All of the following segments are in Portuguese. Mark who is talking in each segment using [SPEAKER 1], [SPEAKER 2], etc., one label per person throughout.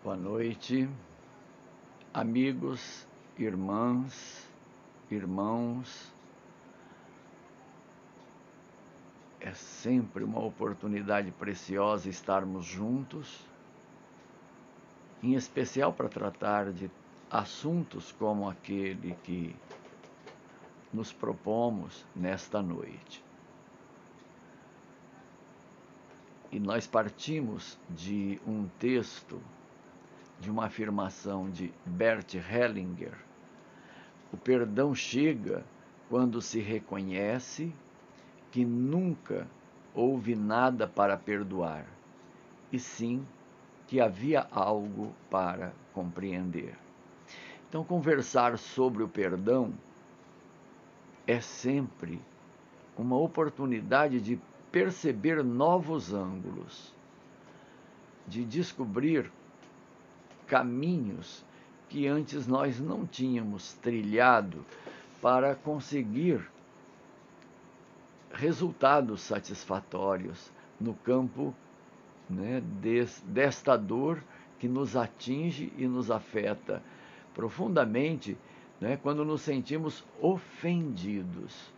[SPEAKER 1] Boa noite, amigos, irmãs, irmãos. É sempre uma oportunidade preciosa estarmos juntos, em especial para tratar de assuntos como aquele que nos propomos nesta noite. E nós partimos de um texto, de uma afirmação de Bert Hellinger. O perdão chega quando se reconhece que nunca houve nada para perdoar, e sim que havia algo para compreender. Então, conversar sobre o perdão é sempre uma oportunidade de perceber novos ângulos, de descobrir caminhos que antes nós não tínhamos trilhado para conseguir resultados satisfatórios no campo, desta dor que nos atinge e nos afeta profundamente, quando nos sentimos ofendidos,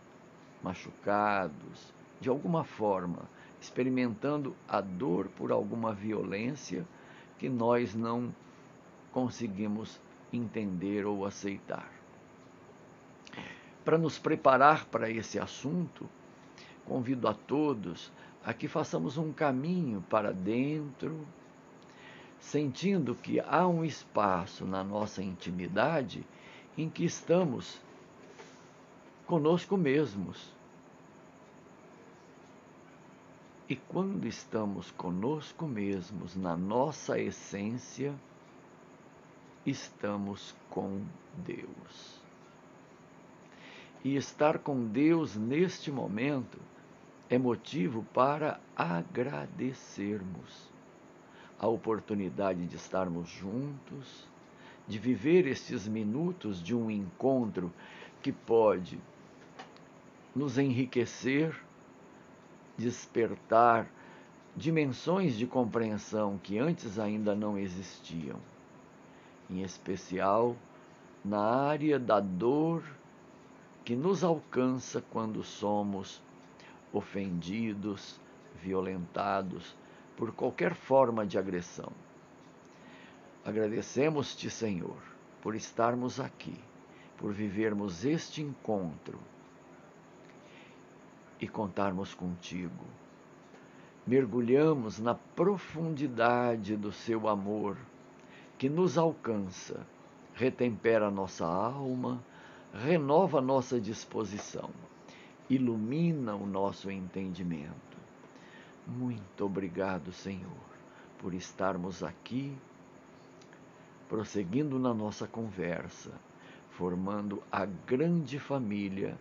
[SPEAKER 1] machucados, de alguma forma, experimentando a dor por alguma violência que nós não conseguimos entender ou aceitar. Para nos preparar para esse assunto, convido a todos a que façamos um caminho para dentro, sentindo que há um espaço na nossa intimidade em que estamos conosco mesmos. E quando estamos conosco mesmos, na nossa essência, estamos com Deus. E estar com Deus neste momento é motivo para agradecermos a oportunidade de estarmos juntos, de viver estes minutos de um encontro que pode nos enriquecer, despertar dimensões de compreensão que antes ainda não existiam, em especial na área da dor que nos alcança quando somos ofendidos, violentados por qualquer forma de agressão. Agradecemos-te, Senhor, por estarmos aqui, por vivermos este encontro e contarmos contigo. Mergulhamos na profundidade do seu amor, que nos alcança, retempera nossa alma, renova nossa disposição, ilumina o nosso entendimento. Muito obrigado, Senhor, por estarmos aqui, prosseguindo na nossa conversa, formando a grande família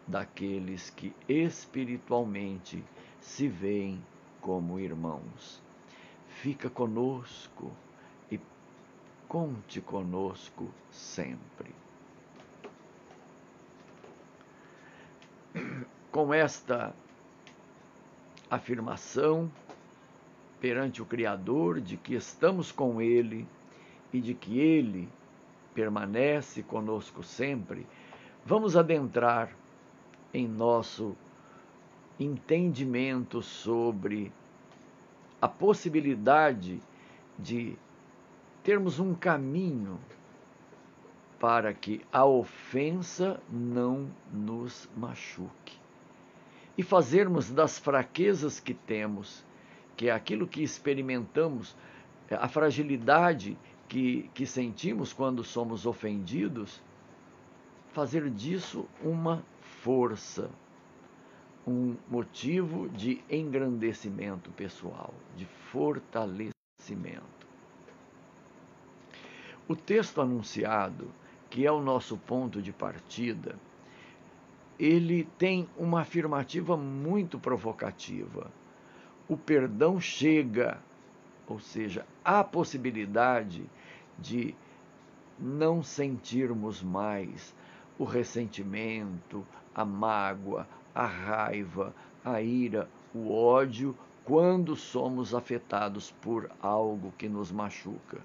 [SPEAKER 1] daqueles que espiritualmente se veem como irmãos. Fica conosco e conte conosco sempre. Com esta afirmação perante o Criador de que estamos com Ele e de que Ele permanece conosco sempre, vamos adentrar em nosso entendimento sobre a possibilidade de termos um caminho para que a ofensa não nos machuque e fazermos das fraquezas que temos, que é aquilo que experimentamos, a fragilidade que sentimos quando somos ofendidos, fazer disso uma força, um motivo de engrandecimento pessoal, de fortalecimento. O texto anunciado, que é o nosso ponto de partida, ele tem uma afirmativa muito provocativa. O perdão chega, ou seja, há a possibilidade de não sentirmos mais o ressentimento, a mágoa, a raiva, a ira, o ódio, quando somos afetados por algo que nos machuca.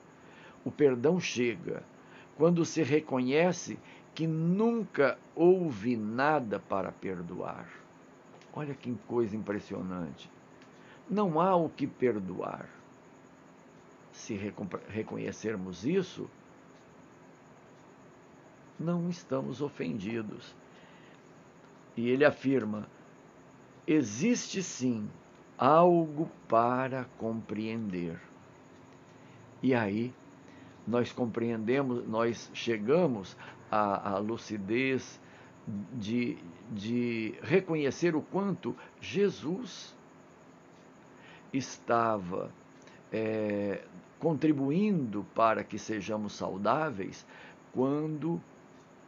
[SPEAKER 1] o perdão chega quando se reconhece que nunca houve nada para perdoar. Olha que coisa impressionante. Não há o que perdoar. Se reconhecermos isso, não estamos ofendidos. E ele afirma: existe sim algo para compreender. E aí nós compreendemos, nós chegamos à lucidez de reconhecer o quanto Jesus estava contribuindo para que sejamos saudáveis quando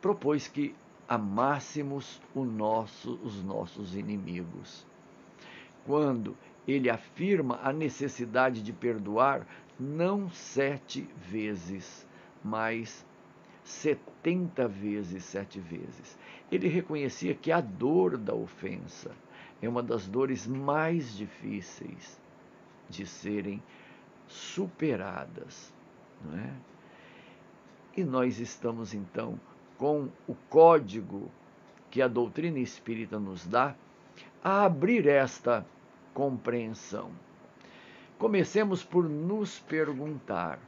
[SPEAKER 1] propôs que amássemos os nossos inimigos. Quando ele afirma a necessidade de perdoar não 7 vezes, mas 70 vezes 7 vezes. Ele reconhecia que a dor da ofensa é uma das dores mais difíceis de serem superadas, não é? E nós estamos então com o código que a doutrina espírita nos dá a abrir esta compreensão. Comecemos por nos perguntar: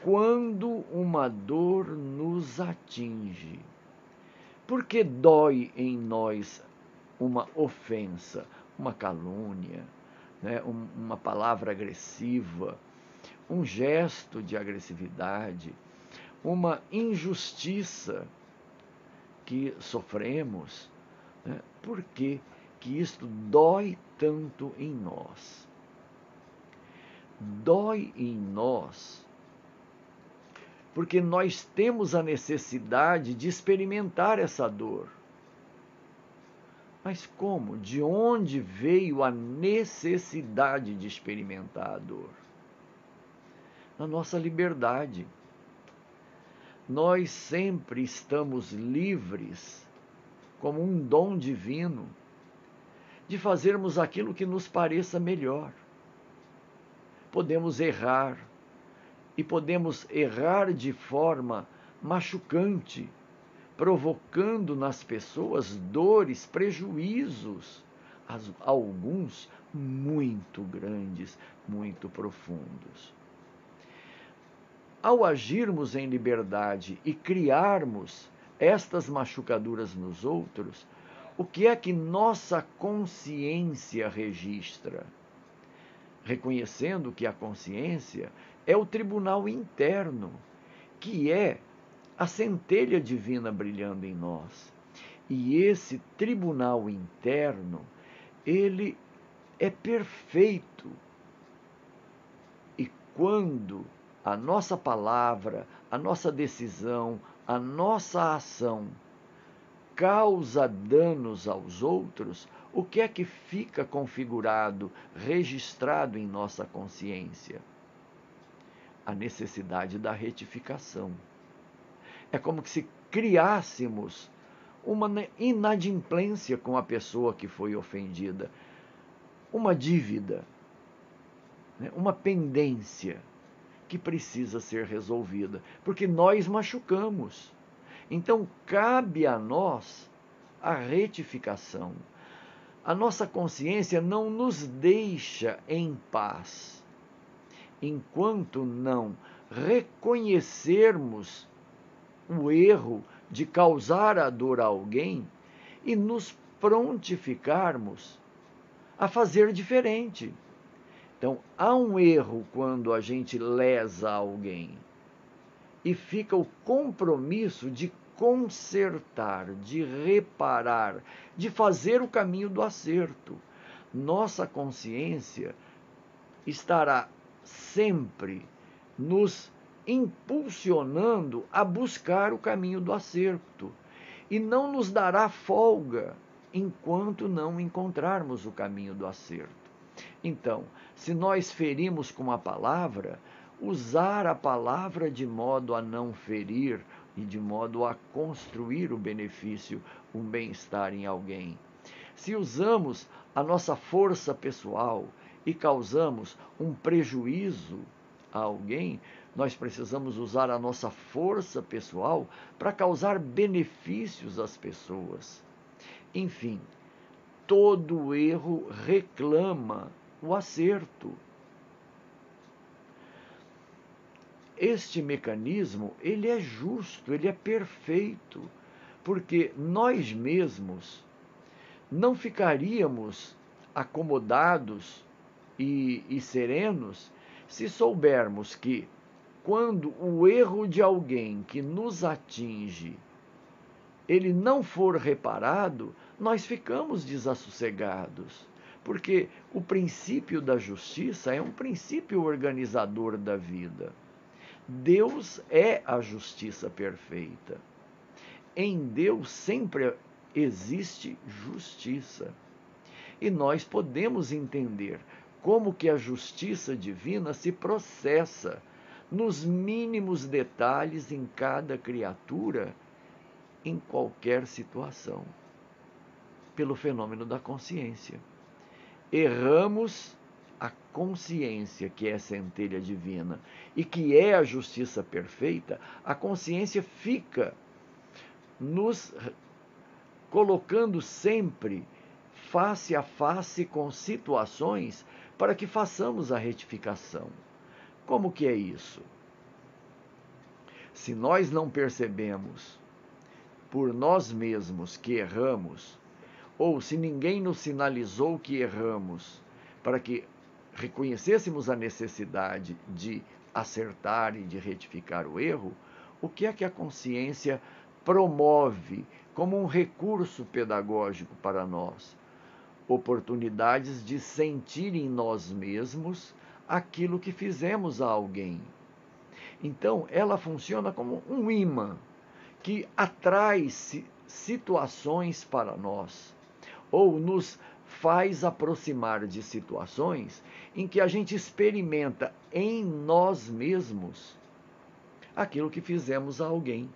[SPEAKER 1] quando uma dor nos atinge, por que dói em nós uma ofensa, uma calúnia, né, uma palavra agressiva, um gesto de agressividade, uma injustiça que sofremos, né? Por que isto dói tanto em nós? Dói em nós porque nós temos a necessidade de experimentar essa dor. Mas como? De onde veio a necessidade de experimentar a dor? Na nossa liberdade. Nós sempre estamos livres, como um dom divino, de fazermos aquilo que nos pareça melhor. Podemos errar, e podemos errar de forma machucante, provocando nas pessoas dores, prejuízos, alguns muito grandes, muito profundos. Ao agirmos em liberdade e criarmos estas machucaduras nos outros, o que é que nossa consciência registra? Reconhecendo que a consciência é o tribunal interno, que é a centelha divina brilhando em nós. E esse tribunal interno, ele é perfeito. E quando a nossa palavra, a nossa decisão, a nossa ação causa danos aos outros, o que é que fica configurado, registrado em nossa consciência? A necessidade da retificação. É como se criássemos uma inadimplência com a pessoa que foi ofendida, uma dívida, né? Uma pendência que precisa ser resolvida, porque nós machucamos. Então, cabe a nós a retificação. A nossa consciência não nos deixa em paz enquanto não reconhecermos o erro de causar a dor a alguém e nos prontificarmos a fazer diferente. Então, há um erro quando a gente lesa alguém e fica o compromisso de consertar, de reparar, de fazer o caminho do acerto. Nossa consciência estará sempre nos impulsionando a buscar o caminho do acerto e não nos dará folga enquanto não encontrarmos o caminho do acerto. Então, se nós ferimos com a palavra, usar a palavra de modo a não ferir e de modo a construir o benefício, o bem-estar em alguém. Se usamos a nossa força pessoal e causamos um prejuízo a alguém, nós precisamos usar a nossa força pessoal para causar benefícios às pessoas. Enfim, todo erro reclama o acerto. Este mecanismo, ele é justo, ele é perfeito, porque nós mesmos não ficaríamos acomodados e serenos se soubermos que, quando o erro de alguém que nos atinge, ele não for reparado, nós ficamos desassossegados. Porque o princípio da justiça é um princípio organizador da vida. Deus é a justiça perfeita. Em Deus sempre existe justiça. E nós podemos entender como que a justiça divina se processa nos mínimos detalhes em cada criatura, em qualquer situação, pelo fenômeno da consciência. Erramos a consciência, que é a centelha divina, e que é a justiça perfeita, a consciência fica nos colocando sempre face a face com situações para que façamos a retificação. Como que é isso? Se nós não percebemos por nós mesmos que erramos, ou se ninguém nos sinalizou que erramos, para que reconhecêssemos a necessidade de acertar e de retificar o erro, o que é que a consciência promove como um recurso pedagógico para nós? Oportunidades de sentir em nós mesmos aquilo que fizemos a alguém. Então, ela funciona como um imã que atrai situações para nós, ou nos faz aproximar de situações em que a gente experimenta em nós mesmos aquilo que fizemos a alguém.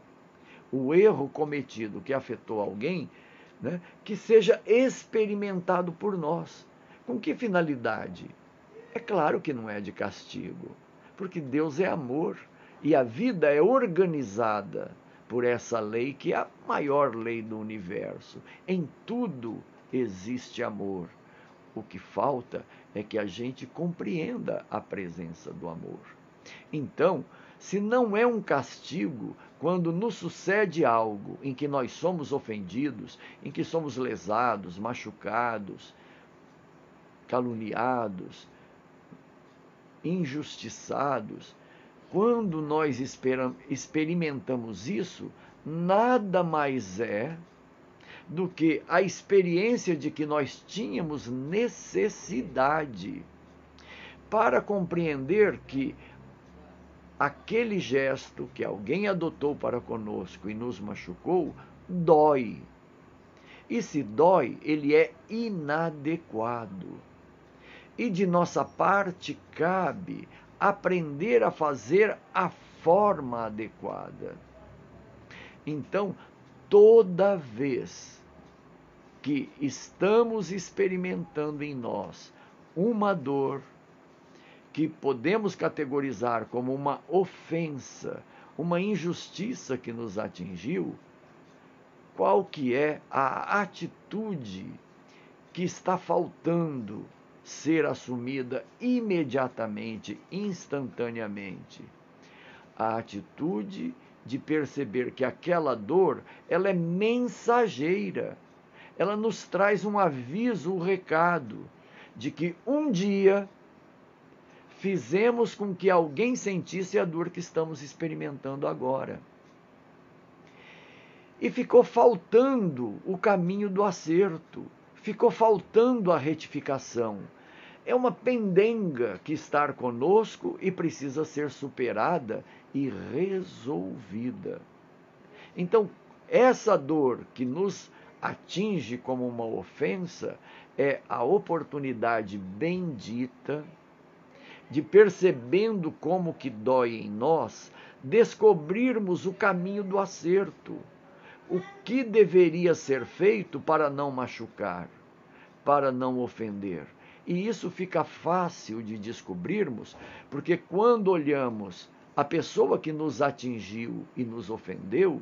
[SPEAKER 1] O erro cometido que afetou alguém, né, que seja experimentado por nós. Com que finalidade? É claro que não é de castigo, porque Deus é amor e a vida é organizada por essa lei que é a maior lei do universo. Em tudo existe amor. O que falta é que a gente compreenda a presença do amor. Então, se não é um castigo quando nos sucede algo em que nós somos ofendidos, em que somos lesados, machucados, caluniados, injustiçados, quando nós experimentamos isso, nada mais é do que a experiência de que nós tínhamos necessidade para compreender que aquele gesto que alguém adotou para conosco e nos machucou, dói. E se dói, ele é inadequado. E de nossa parte cabe aprender a fazer a forma adequada. Então, toda vez que estamos experimentando em nós uma dor, que podemos categorizar como uma ofensa, uma injustiça que nos atingiu, qual que é a atitude que está faltando ser assumida imediatamente, instantaneamente? A atitude de perceber que aquela dor, ela é mensageira. Ela nos traz um aviso, um recado de que um dia fizemos com que alguém sentisse a dor que estamos experimentando agora. E ficou faltando o caminho do acerto, ficou faltando a retificação. É uma pendenga que está conosco e precisa ser superada e resolvida. Então, essa dor que nos atinge como uma ofensa é a oportunidade bendita de, percebendo como que dói em nós, descobrirmos o caminho do acerto. O que deveria ser feito para não machucar, para não ofender. E isso fica fácil de descobrirmos, porque quando olhamos a pessoa que nos atingiu e nos ofendeu,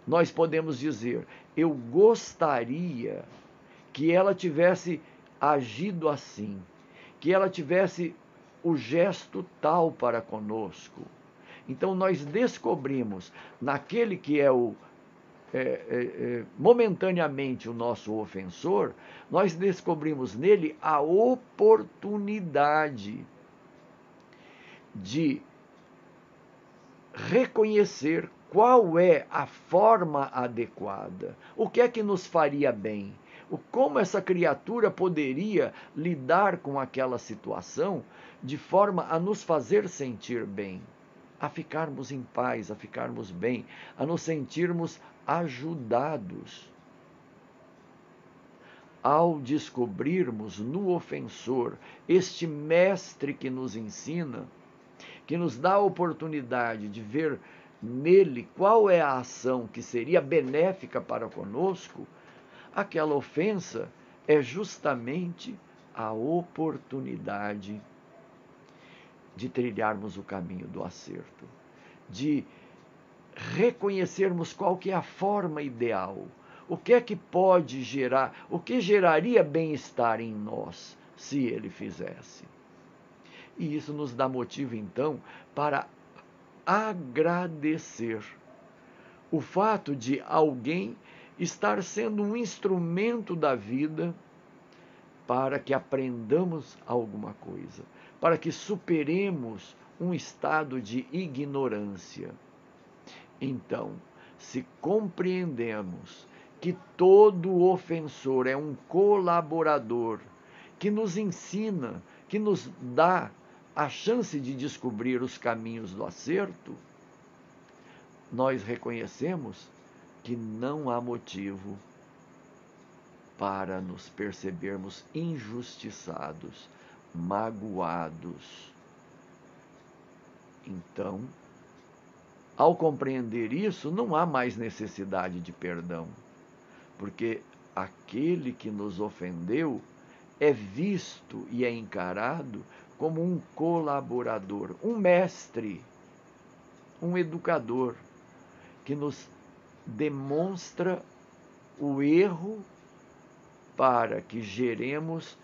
[SPEAKER 1] nós podemos dizer: eu gostaria que ela tivesse agido assim, que ela tivesse o gesto tal para conosco. Então nós descobrimos naquele que é momentaneamente o nosso ofensor, nós descobrimos nele a oportunidade de reconhecer qual é a forma adequada, o que é que nos faria bem, como essa criatura poderia lidar com aquela situação de forma a nos fazer sentir bem, a ficarmos em paz, a ficarmos bem, a nos sentirmos ajudados. Ao descobrirmos no ofensor este mestre que nos ensina, que nos dá a oportunidade de ver nele qual é a ação que seria benéfica para conosco, aquela ofensa é justamente a oportunidade de trilharmos o caminho do acerto, de reconhecermos qual que é a forma ideal, o que é que pode gerar, o que geraria bem-estar em nós se ele fizesse. E isso nos dá motivo, então, para agradecer o fato de alguém estar sendo um instrumento da vida para que aprendamos alguma coisa, para que superemos um estado de ignorância. Então, se compreendemos que todo ofensor é um colaborador que nos ensina, que nos dá a chance de descobrir os caminhos do acerto, nós reconhecemos que não há motivo para nos percebermos injustiçados, magoados. Então, ao compreender isso, não há mais necessidade de perdão, porque aquele que nos ofendeu é visto e é encarado como um colaborador, um mestre, um educador, que nos demonstra o erro para que geremos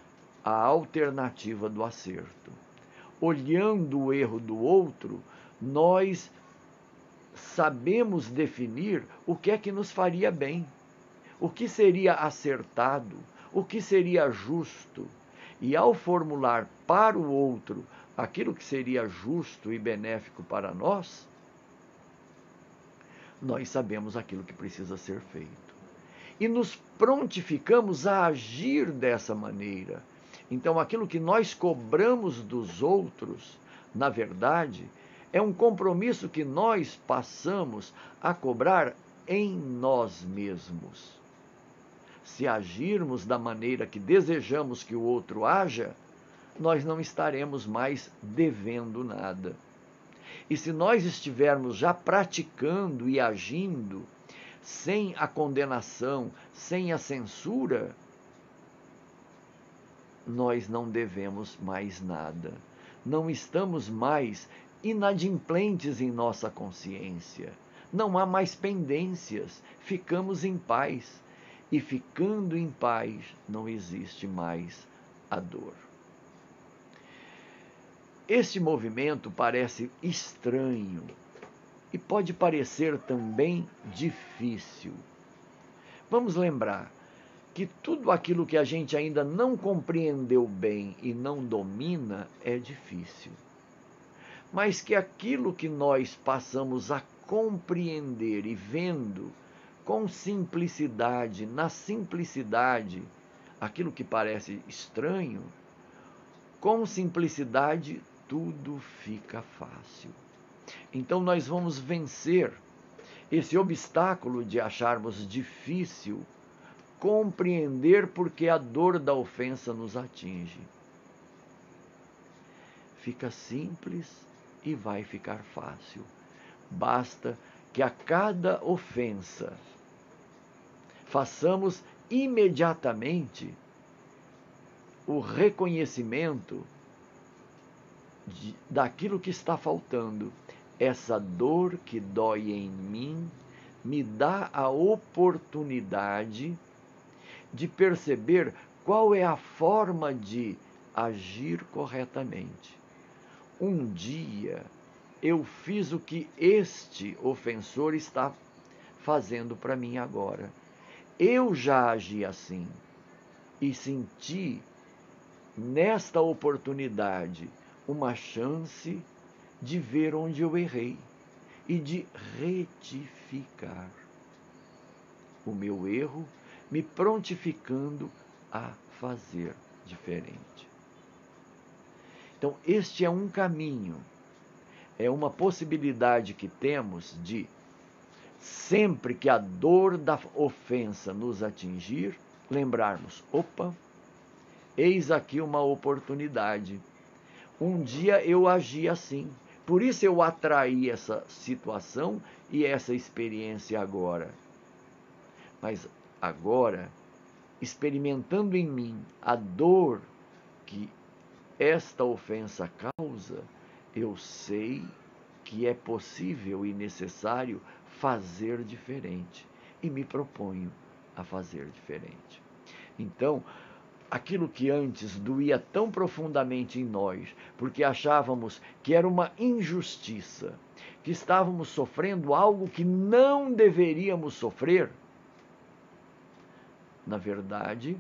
[SPEAKER 1] a alternativa do acerto. Olhando o erro do outro, nós sabemos definir o que é que nos faria bem, o que seria acertado, o que seria justo. E ao formular para o outro aquilo que seria justo e benéfico para nós, nós sabemos aquilo que precisa ser feito. E nos prontificamos a agir dessa maneira. Então, aquilo que nós cobramos dos outros, na verdade, é um compromisso que nós passamos a cobrar em nós mesmos. Se agirmos da maneira que desejamos que o outro haja, nós não estaremos mais devendo nada. E se nós estivermos já praticando e agindo sem a condenação, sem a censura, nós não devemos mais nada. Não estamos mais inadimplentes em nossa consciência. Não há mais pendências. Ficamos em paz. E ficando em paz, não existe mais a dor. Este movimento parece estranho e pode parecer também difícil. Vamos lembrar que tudo aquilo que a gente ainda não compreendeu bem e não domina é difícil. Mas que aquilo que nós passamos a compreender e vendo com simplicidade, na simplicidade, aquilo que parece estranho, com simplicidade tudo fica fácil. Então nós vamos vencer esse obstáculo de acharmos difícil compreender porque a dor da ofensa nos atinge. Fica simples e vai ficar fácil. Basta que a cada ofensa façamos imediatamente o reconhecimento daquilo que está faltando essa dor que dói em mim me dá a oportunidade de perceber qual é a forma de agir corretamente. Um dia eu fiz o que este ofensor está fazendo para mim agora. Eu já agi assim e senti nesta oportunidade uma chance de ver onde eu errei e de retificar o meu erro, me prontificando a fazer diferente. Então, este é um caminho, é uma possibilidade que temos de, sempre que a dor da ofensa nos atingir, lembrarmos: opa, eis aqui uma oportunidade. Um dia eu agi assim, por isso eu atraí essa situação e essa experiência agora. Mas agora, experimentando em mim a dor que esta ofensa causa, eu sei que é possível e necessário fazer diferente e me proponho a fazer diferente. Então, aquilo que antes doía tão profundamente em nós, porque achávamos que era uma injustiça, que estávamos sofrendo algo que não deveríamos sofrer, na verdade,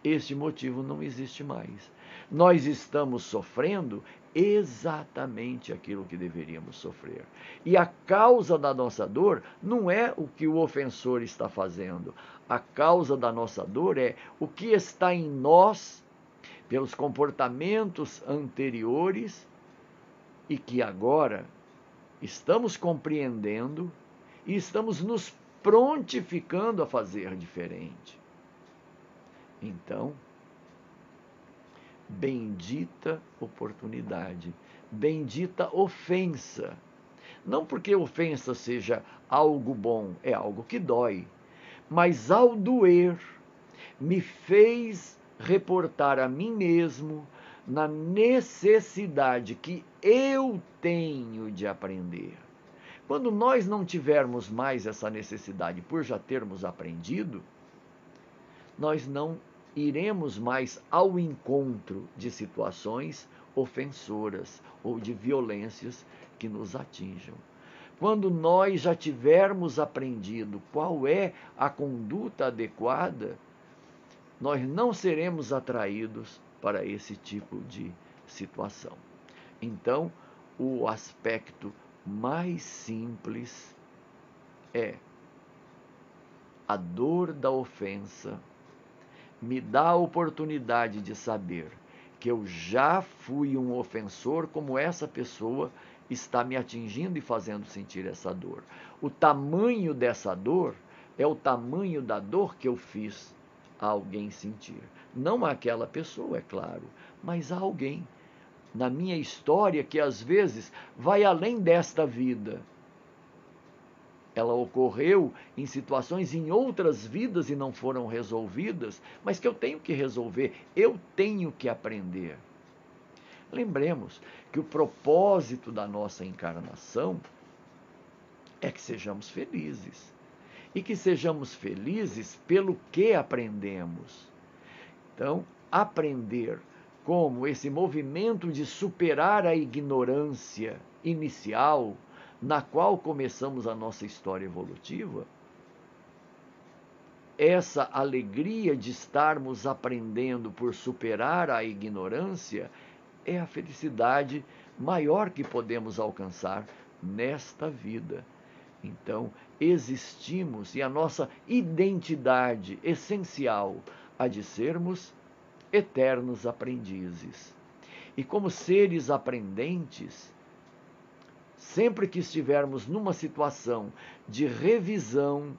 [SPEAKER 1] este motivo não existe mais. Nós estamos sofrendo exatamente aquilo que deveríamos sofrer. E a causa da nossa dor não é o que o ofensor está fazendo. A causa da nossa dor é o que está em nós, pelos comportamentos anteriores, e que agora estamos compreendendo e estamos nos prontificando a fazer diferente. Então, bendita oportunidade, bendita ofensa. Não porque ofensa seja algo bom, é algo que dói, mas ao doer, me fez reportar a mim mesmo na necessidade que eu tenho de aprender. Quando nós não tivermos mais essa necessidade por já termos aprendido, nós não iremos mais ao encontro de situações ofensoras ou de violências que nos atinjam. Quando nós já tivermos aprendido qual é a conduta adequada, nós não seremos atraídos para esse tipo de situação. Então, o aspecto mais simples é: a dor da ofensa me dá a oportunidade de saber que eu já fui um ofensor, como essa pessoa está me atingindo e fazendo sentir essa dor. O tamanho dessa dor é o tamanho da dor que eu fiz a alguém sentir. Não àquela pessoa, é claro, mas a alguém na minha história que às vezes vai além desta vida. Ela ocorreu em situações em outras vidas e não foram resolvidas, mas que eu tenho que resolver, eu tenho que aprender. Lembremos que o propósito da nossa encarnação é que sejamos felizes. E que sejamos felizes pelo que aprendemos. Então, aprender como esse movimento de superar a ignorância inicial na qual começamos a nossa história evolutiva, essa alegria de estarmos aprendendo por superar a ignorância é a felicidade maior que podemos alcançar nesta vida. Então, existimos e a nossa identidade essencial há de sermos eternos aprendizes. E como seres aprendentes, sempre que estivermos numa situação de revisão,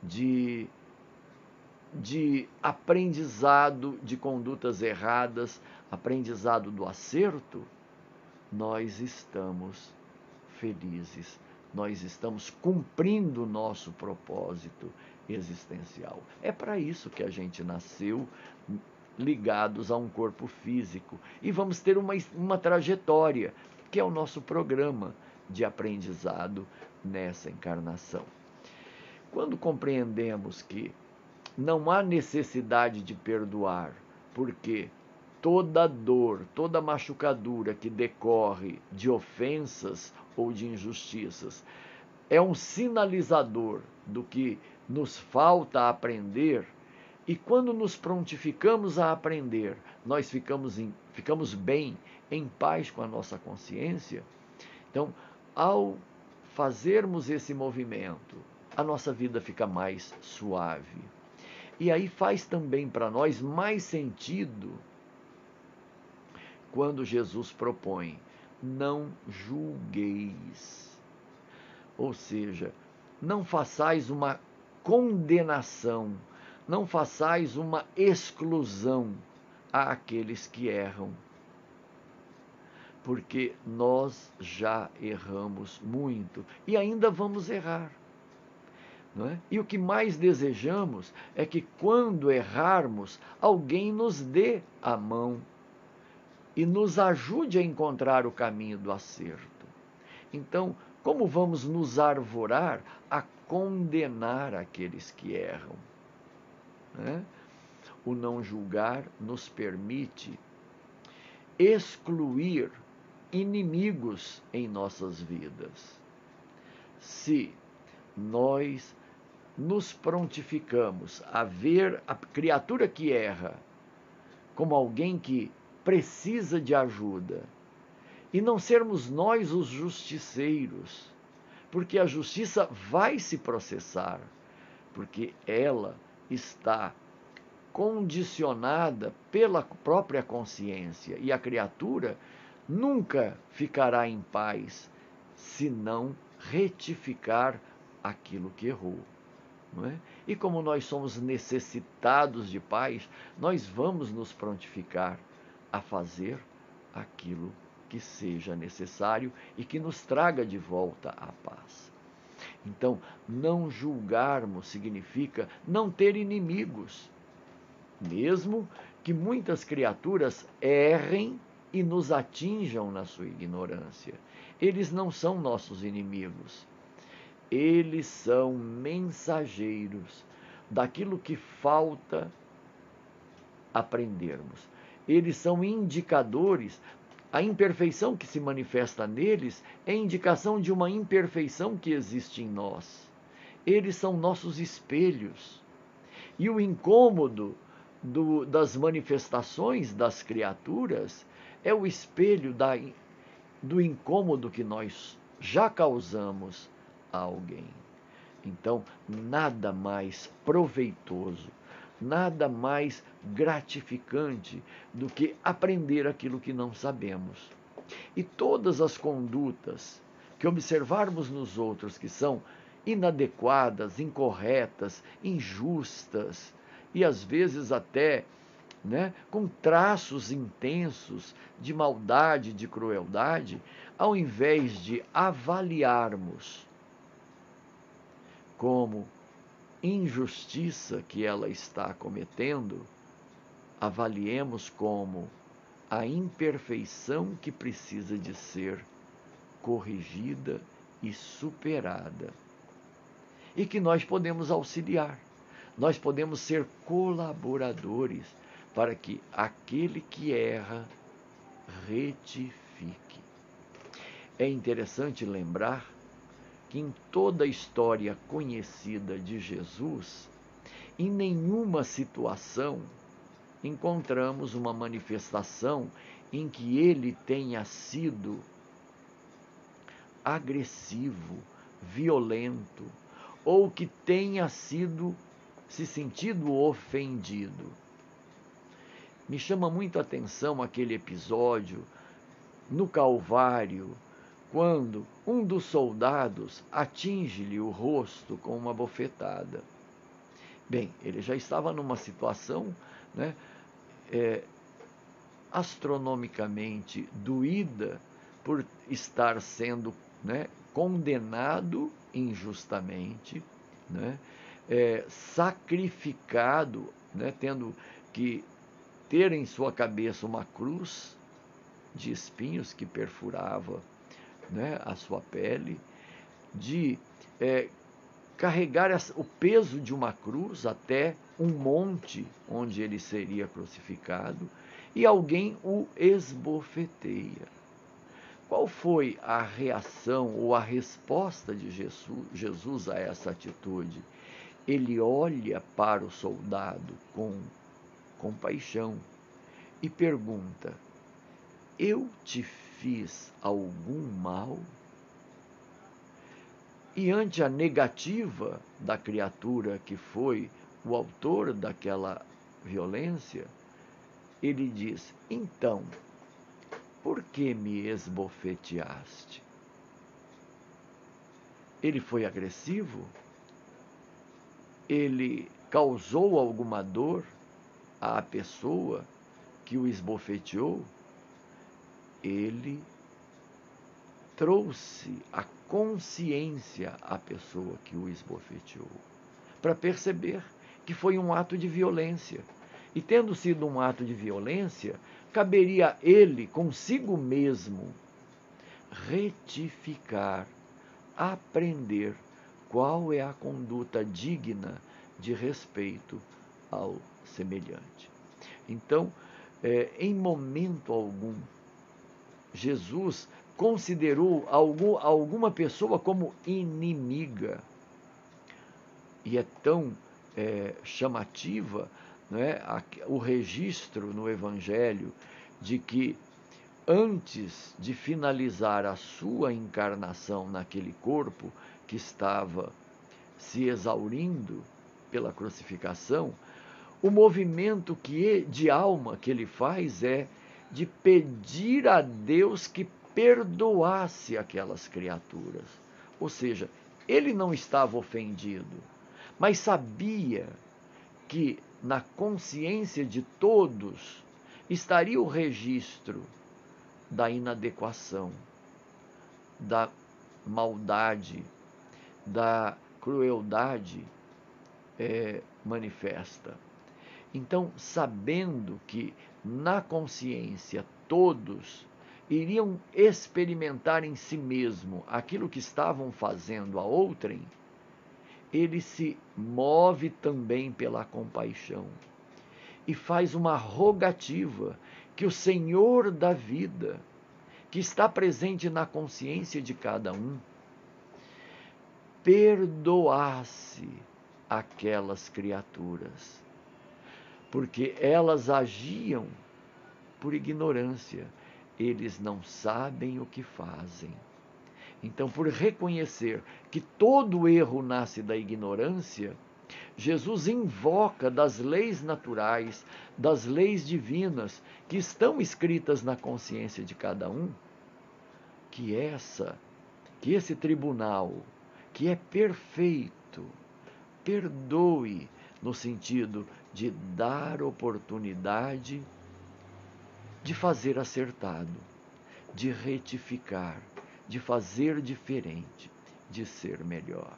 [SPEAKER 1] de aprendizado de condutas erradas, aprendizado do acerto, nós estamos felizes, nós estamos cumprindo o nosso propósito existencial. É para isso que a gente nasceu, ligados a um corpo físico, e vamos ter uma trajetória que é o nosso programa de aprendizado nessa encarnação. Quando compreendemos que não há necessidade de perdoar, porque toda dor, toda machucadura que decorre de ofensas ou de injustiças é um sinalizador do que nos falta aprender, e quando nos prontificamos a aprender, nós ficamos bem, em paz com a nossa consciência. Então, ao fazermos esse movimento, a nossa vida fica mais suave. E aí faz também para nós mais sentido quando Jesus propõe: não julgueis. Ou seja, não façais uma condenação, não façais uma exclusão àqueles que erram. Porque nós já erramos muito e ainda vamos errar. Não é? E o que mais desejamos é que, quando errarmos, alguém nos dê a mão e nos ajude a encontrar o caminho do acerto. Então, como vamos nos arvorar a condenar aqueles que erram? Né? O não julgar nos permite excluir inimigos em nossas vidas. Se nós nos prontificamos a ver a criatura que erra como alguém que precisa de ajuda, e não sermos nós os justiceiros, porque a justiça vai se processar, porque ela está condicionada pela própria consciência, e a criatura nunca ficará em paz se não retificar aquilo que errou. Não é? E como nós somos necessitados de paz, nós vamos nos prontificar a fazer aquilo que seja necessário e que nos traga de volta a paz. Então, não julgarmos significa não ter inimigos, mesmo que muitas criaturas errem e nos atinjam na sua ignorância. Eles não são nossos inimigos. Eles são mensageiros daquilo que falta aprendermos. Eles são indicadores. A imperfeição que se manifesta neles é indicação de uma imperfeição que existe em nós. Eles são nossos espelhos. E o incômodo das manifestações das criaturas é o espelho do incômodo que nós já causamos a alguém. Então, nada mais proveitoso, nada mais gratificante do que aprender aquilo que não sabemos. E todas as condutas que observarmos nos outros que são inadequadas, incorretas, injustas e às vezes até, com traços intensos de maldade, de crueldade, ao invés de avaliarmos como injustiça que ela está cometendo, avaliemos como a imperfeição que precisa de ser corrigida e superada. E que nós podemos auxiliar, nós podemos ser colaboradores para que aquele que erra retifique. É interessante lembrar que em toda a história conhecida de Jesus, em nenhuma situação encontramos uma manifestação em que ele tenha sido agressivo, violento, ou que tenha se sentido ofendido. Me chama muito a atenção aquele episódio no Calvário, quando um dos soldados atinge-lhe o rosto com uma bofetada. Bem, ele já estava numa situação, astronomicamente doída por estar sendo, condenado injustamente, sacrificado, tendo que ter em sua cabeça uma cruz, de espinhos que perfurava, né, a sua pele, de carregar o peso de uma cruz até um monte onde ele seria crucificado, e alguém o esbofeteia. Qual foi a reação ou a resposta de Jesus a essa atitude? Ele olha para o soldado com compaixão e pergunta: eu te fiz algum mal? E ante a negativa da criatura que foi o autor daquela violência, ele diz: então, por que me esbofeteaste? Ele foi agressivo? Ele causou alguma dor à pessoa que o esbofeteou? Ele trouxe a consciência à pessoa que o esbofeteou, para perceber que foi um ato de violência. E tendo sido um ato de violência, caberia a ele, consigo mesmo, retificar, aprender qual é a conduta digna de respeito ao semelhante. Então, em momento algum, Jesus considerou alguma pessoa como inimiga. E é tão chamativa, né, o registro no Evangelho de que antes de finalizar a sua encarnação naquele corpo que estava se exaurindo pela crucificação, o movimento de alma que ele faz é de pedir a Deus que perdoasse aquelas criaturas. Ou seja, ele não estava ofendido, mas sabia que na consciência de todos estaria o registro da inadequação, da maldade, da crueldade manifesta. Então, sabendo que na consciência todos iriam experimentar em si mesmo aquilo que estavam fazendo a outrem, ele se move também pela compaixão e faz uma rogativa que o Senhor da vida, que está presente na consciência de cada um, perdoasse aquelas criaturas, porque elas agiam por ignorância, eles não sabem o que fazem. Então, por reconhecer que todo erro nasce da ignorância, Jesus invoca das leis naturais, das leis divinas que estão escritas na consciência de cada um, que esse tribunal, que é perfeito, perdoe no sentido de dar oportunidade de fazer acertado, de retificar, de fazer diferente, de ser melhor.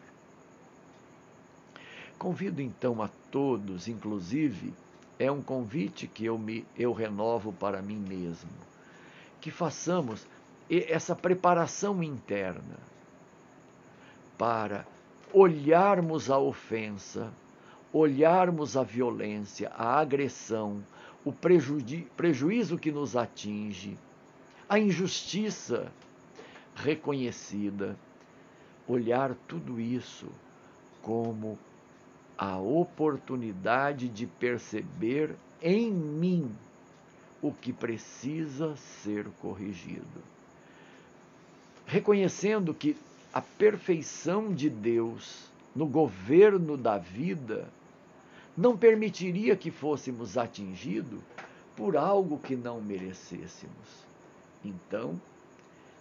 [SPEAKER 1] Convido então a todos, inclusive, é um convite que eu renovo para mim mesmo, que façamos essa preparação interna para olharmos a ofensa, olharmos a violência, a agressão, o prejuízo que nos atinge, a injustiça reconhecida, olhar tudo isso como a oportunidade de perceber em mim o que precisa ser corrigido. Reconhecendo que a perfeição de Deus no governo da vida não permitiria que fôssemos atingidos por algo que não merecêssemos. Então,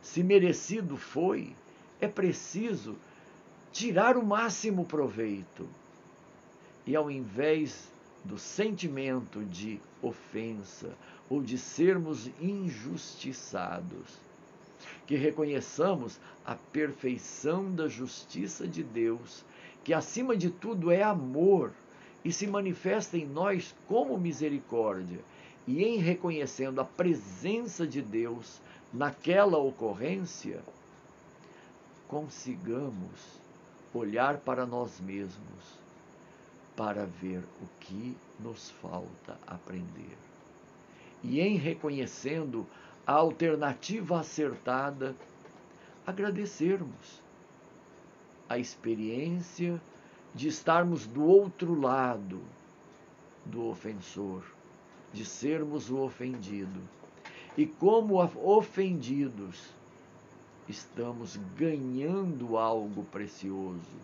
[SPEAKER 1] se merecido foi, é preciso tirar o máximo proveito. E ao invés do sentimento de ofensa ou de sermos injustiçados, que reconheçamos a perfeição da justiça de Deus, que acima de tudo é amor e se manifesta em nós como misericórdia, e em reconhecendo a presença de Deus naquela ocorrência, consigamos olhar para nós mesmos para ver o que nos falta aprender. E em reconhecendo a alternativa acertada, agradecermos a experiência de estarmos do outro lado do ofensor, de sermos o ofendido. E como ofendidos, estamos ganhando algo precioso.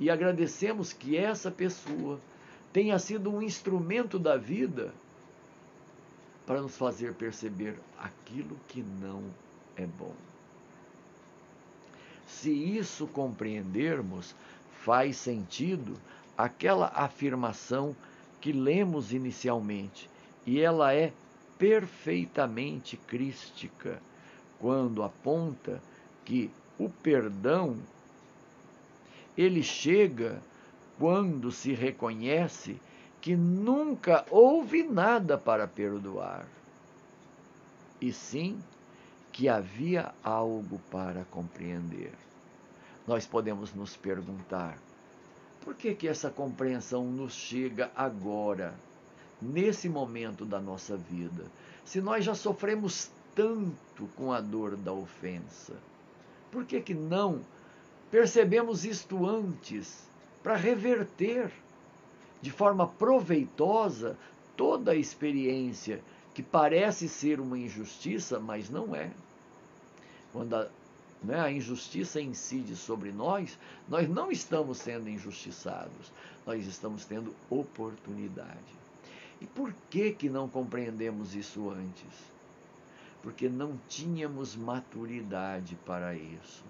[SPEAKER 1] E agradecemos que essa pessoa tenha sido um instrumento da vida para nos fazer perceber aquilo que não é bom. Se isso compreendermos, faz sentido aquela afirmação que lemos inicialmente, e ela é perfeitamente crística, quando aponta que o perdão, ele chega quando se reconhece que nunca houve nada para perdoar, e sim que havia algo para compreender. Nós podemos nos perguntar, por que essa compreensão nos chega agora, nesse momento da nossa vida, se nós já sofremos tanto com a dor da ofensa? Por que não percebemos isto antes, para reverter de forma proveitosa toda a experiência que parece ser uma injustiça, mas não é? Quando a injustiça incide sobre nós, nós não estamos sendo injustiçados, nós estamos tendo oportunidade. E por que não compreendemos isso antes? Porque não tínhamos maturidade para isso.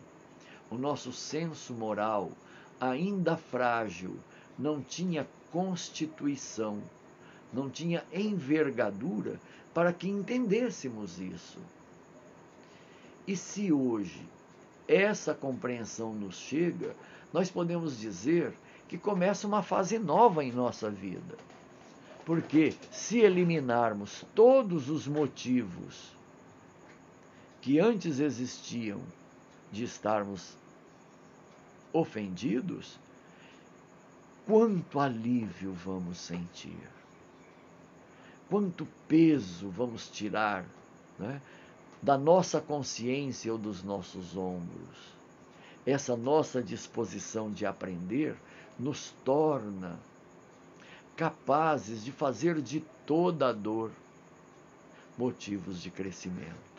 [SPEAKER 1] O nosso senso moral, ainda frágil, não tinha constituição, não tinha envergadura para que entendêssemos isso. E se hoje essa compreensão nos chega, nós podemos dizer que começa uma fase nova em nossa vida. Porque se eliminarmos todos os motivos que antes existiam de estarmos ofendidos, quanto alívio vamos sentir, quanto peso vamos tirar, né, da nossa consciência ou dos nossos ombros. Essa nossa disposição de aprender nos torna capazes de fazer de toda a dor motivos de crescimento.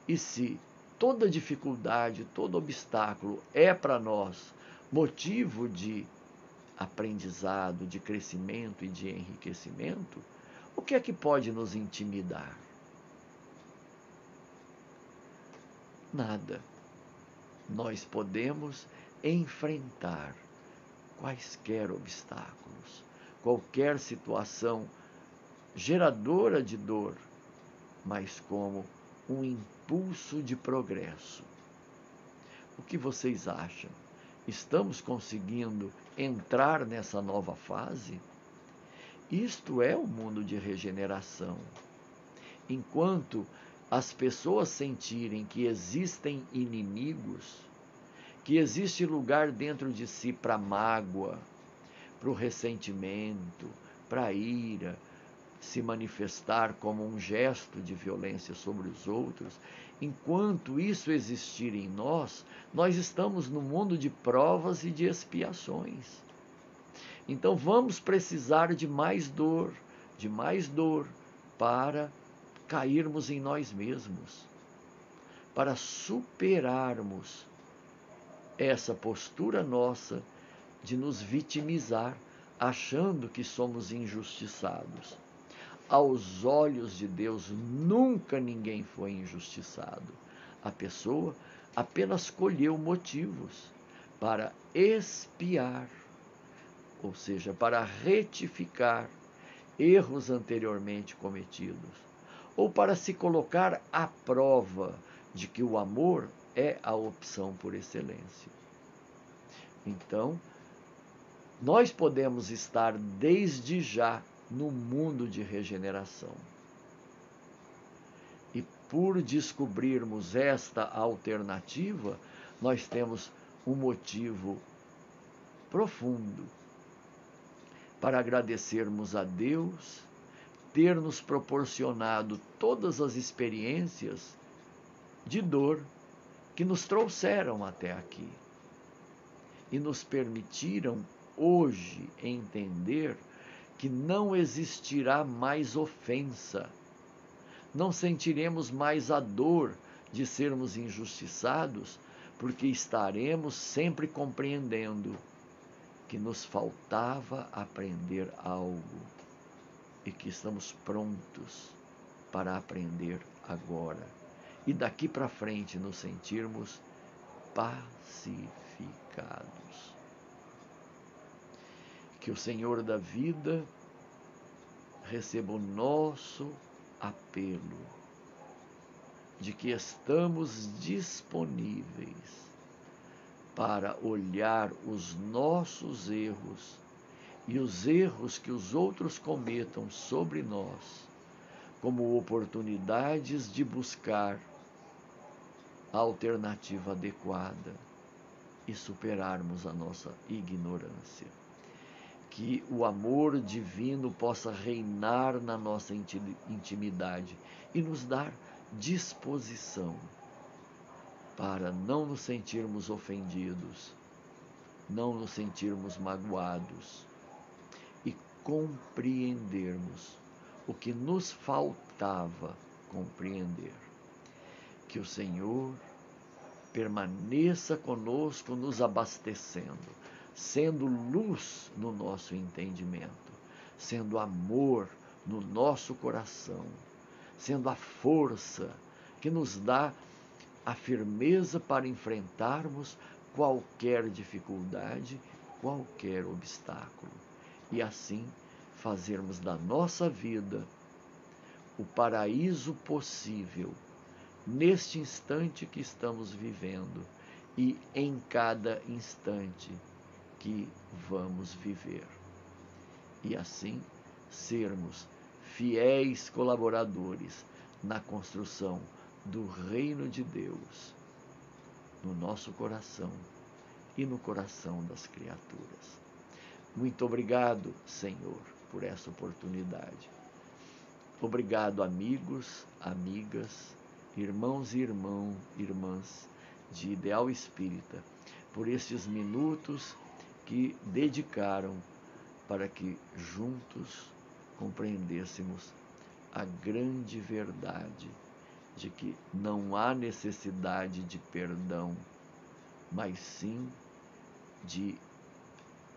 [SPEAKER 1] E se toda dificuldade, todo obstáculo é para nós motivo de aprendizado, de crescimento e de enriquecimento, o que é que pode nos intimidar? Nada. Nós podemos enfrentar quaisquer obstáculos, qualquer situação geradora de dor, mas como um impulso de progresso. O que vocês acham? Estamos conseguindo entrar nessa nova fase? Isto é o mundo de regeneração. Enquanto as pessoas sentirem que existem inimigos, que existe lugar dentro de si para mágoa, para o ressentimento, para a ira, se manifestar como um gesto de violência sobre os outros, enquanto isso existir em nós, nós estamos no mundo de provas e de expiações. Então vamos precisar de mais dor para cairmos em nós mesmos, para superarmos essa postura nossa de nos vitimizar, achando que somos injustiçados. Aos olhos de Deus, nunca ninguém foi injustiçado. A pessoa apenas colheu motivos para expiar, ou seja, para retificar erros anteriormente cometidos, ou para se colocar à prova de que o amor é a opção por excelência. Então, nós podemos estar desde já no mundo de regeneração. E por descobrirmos esta alternativa, nós temos um motivo profundo para agradecermos a Deus ter nos proporcionado todas as experiências de dor que nos trouxeram até aqui e nos permitiram hoje entender que não existirá mais ofensa, não sentiremos mais a dor de sermos injustiçados, porque estaremos sempre compreendendo que nos faltava aprender algo e que estamos prontos para aprender agora. E daqui para frente nos sentirmos pacificados. Que o Senhor da vida receba o nosso apelo de que estamos disponíveis para olhar os nossos erros e os erros que os outros cometam sobre nós como oportunidades de buscar a alternativa adequada e superarmos a nossa ignorância. Que o amor divino possa reinar na nossa intimidade e nos dar disposição para não nos sentirmos ofendidos, não nos sentirmos magoados e compreendermos o que nos faltava compreender. Que o Senhor permaneça conosco, nos abastecendo, sendo luz no nosso entendimento, sendo amor no nosso coração, sendo a força que nos dá a firmeza para enfrentarmos qualquer dificuldade, qualquer obstáculo, e assim fazermos da nossa vida o paraíso possível neste instante que estamos vivendo e em cada instante que vamos viver. E assim sermos fiéis colaboradores na construção do reino de Deus no nosso coração e no coração das criaturas. Muito obrigado, Senhor, por essa oportunidade. Obrigado, amigos, amigas, irmãos e irmãs de Ideal Espírita, por estes minutos que dedicaram para que juntos compreendêssemos a grande verdade de que não há necessidade de perdão, mas sim de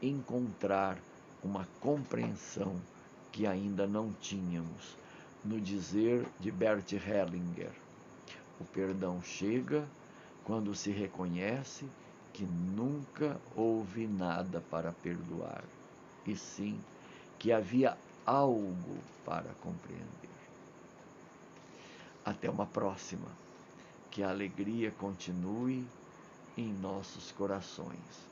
[SPEAKER 1] encontrar uma compreensão que ainda não tínhamos. No dizer de Bert Hellinger, o perdão chega quando se reconhece que nunca houve nada para perdoar, e sim que havia algo para compreender. Até uma próxima. Que a alegria continue em nossos corações.